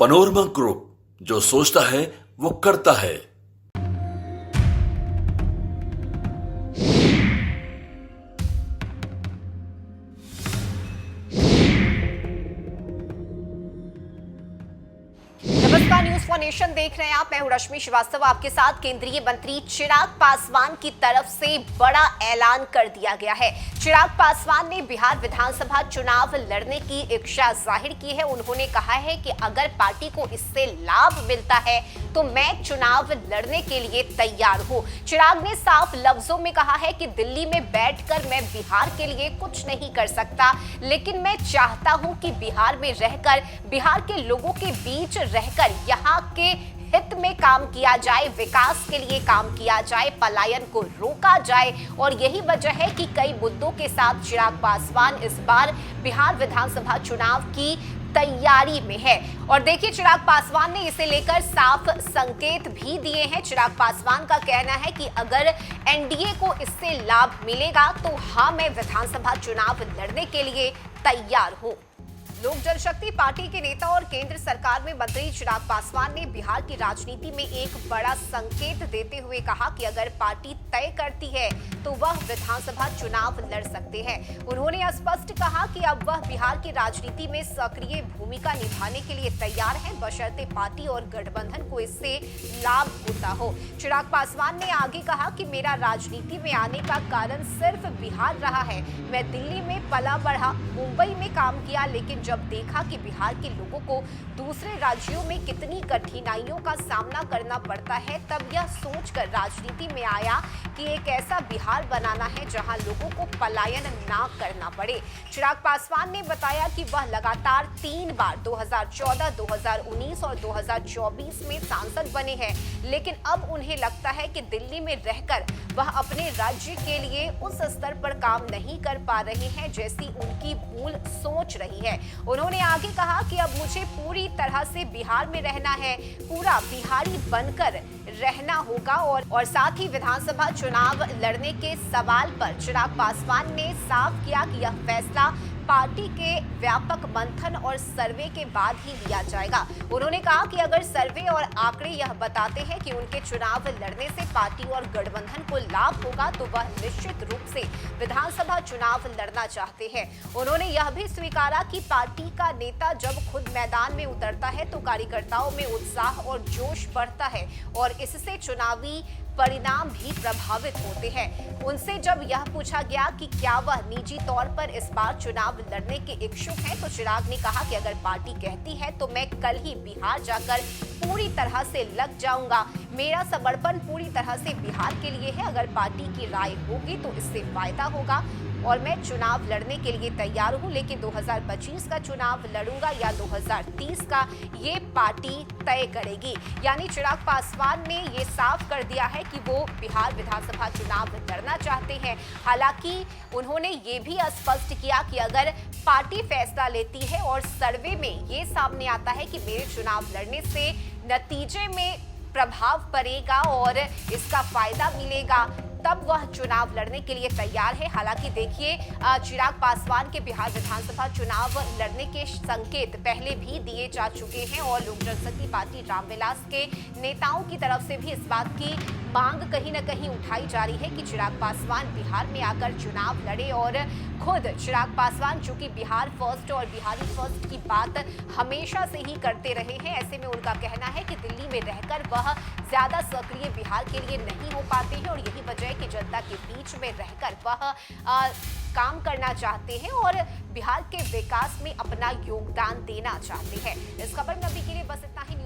Panorama group, जो सोचता है वो करता है। नमस्कार, न्यूज फॉर नेशन देख रहे हैं आप। मैं हूं रश्मि श्रीवास्तव आपके साथ। केंद्रीय मंत्री चिराग पासवान की तरफ से बड़ा ऐलान कर दिया गया है। चिराग पासवान ने बिहार विधानसभा चुनाव लड़ने की इच्छा जाहिर की है। उन्होंने कहा है कि अगर पार्टी को इससे लाभ मिलता है तो मैं चुनाव लड़ने के लिए तैयार हूं। चिराग ने साफ लफ्जों में कहा है कि दिल्ली में बैठकर मैं बिहार के लिए कुछ नहीं कर सकता, लेकिन मैं चाहता हूं कि बिहार में रहकर, बिहार के लोगों के बीच रहकर यहाँ के हित में काम किया जाए, विकास के लिए काम किया जाए, पलायन को रोका जाए। और यही वजह है कि कई मुद्दों के साथ चिराग पासवान इस बार बिहार विधानसभा चुनाव की तैयारी में है। और देखिए, चिराग पासवान ने इसे लेकर साफ संकेत भी दिए हैं। चिराग पासवान का कहना है कि अगर एनडीए को इससे लाभ मिलेगा तो हाँ, मैं विधानसभा चुनाव लड़ने के लिए तैयार हूं। लोक जनशक्ति पार्टी के नेता और केंद्र सरकार में मंत्री चिराग पासवान ने बिहार की राजनीति में एक बड़ा संकेत देते हुए कहा कि अगर पार्टी तय करती है तो वह विधानसभा चुनाव लड़ सकते हैं। उन्होंने स्पष्ट कहा कि अब वह बिहार की राजनीति में सक्रिय भूमिका निभाने के लिए तैयार है, बशर्ते पार्टी और गठबंधन को इससे लाभ होता हो। चिराग पासवान ने आगे कहा कि मेरा राजनीति में आने का कारण सिर्फ बिहार रहा है। मैं दिल्ली में पला बढ़ा, मुंबई में काम किया, लेकिन जब देखा कि बिहार के लोगों को दूसरे राज्यों में कितनी कठिनाइयों का सामना करना पड़ता है, तब यह सोचकर राजनीति में आया कि एक ऐसा बिहार बनाना है जहां लोगों को पलायन ना करना पड़े। चिराग पासवान ने बताया कि वह लगातार 3 बार 2014, 2019 और 2024 में सांसद बने हैं, लेकिन अब उन्हें लगता है कि दिल्ली में रहकर वह अपने राज्य के लिए उस स्तर पर काम नहीं कर पा रहे हैं जैसी उनकी मूल सोच रही है। उन्होंने आगे कहा कि अब मुझे पूरी तरह से बिहार में रहना है, पूरा बिहारी बनकर रहना होगा। और साथ ही विधानसभा चुनाव लड़ने के सवाल पर चिराग पासवान ने साफ किया कि यह फैसला पार्टी के व्यापक मंथन और सर्वे के बाद ही लिया जाएगा। उन्होंने कहा कि अगर सर्वे और आंकड़े यह बताते हैं कि उनके चुनाव लड़ने से पार्टी और गठबंधन को लाभ होगा तो वह निश्चित रूप से विधानसभा चुनाव लड़ना चाहते हैं। उन्होंने यह भी स्वीकारा कि पार्टी का नेता जब खुद मैदान में उतरता है तो कार्यकर्ताओं में उत्साह और जोश बढ़ता है और इससे चुनावी परिणाम भी प्रभावित होते हैं। उनसे जब यह पूछा गया कि क्या वह निजी तौर पर इस बार चुनाव लड़ने के इच्छुक हैं, तो चिराग ने कहा कि अगर पार्टी कहती है तो मैं कल ही बिहार जाकर पूरी तरह से लग जाऊंगा। मेरा समर्पण पूरी तरह से बिहार के लिए है। अगर पार्टी की राय होगी तो इससे फायदा होगा और मैं चुनाव लड़ने के लिए तैयार हूं, लेकिन 2025 का चुनाव लड़ूंगा या 2030 का, ये पार्टी तय करेगी। यानी चिराग पासवान ने ये साफ कर दिया है कि वो बिहार विधानसभा चुनाव लड़ना चाहते हैं। हालांकि उन्होंने ये भी स्पष्ट किया कि अगर पार्टी फैसला लेती है और सर्वे में ये सामने आता है कि मेरे चुनाव लड़ने से नतीजे में प्रभाव पड़ेगा और इसका फायदा मिलेगा, तब वह चुनाव लड़ने के लिए तैयार है। हालांकि देखिए, चिराग पासवान के बिहार विधानसभा चुनाव लड़ने के संकेत पहले भी दिए जा चुके हैं और लोक जनशक्ति पार्टी रामविलास के नेताओं की तरफ से भी इस बात की मांग कहीं न कहीं उठाई जा रही है कि चिराग पासवान बिहार में आकर चुनाव लड़े। और खुद चिराग पासवान चूंकि बिहार फर्स्ट और बिहारी फर्स्ट की बात हमेशा से ही करते रहे हैं, ऐसे में उनका कहना है कि दिल्ली में रहकर वह ज्यादा सक्रिय बिहार के लिए नहीं हो पाते हैं और यही वजह है कि जनता के बीच में रहकर वह काम करना चाहते हैं और बिहार के विकास में अपना योगदान देना चाहते हैं। इस खबर में अभी के लिए बस इतना ही।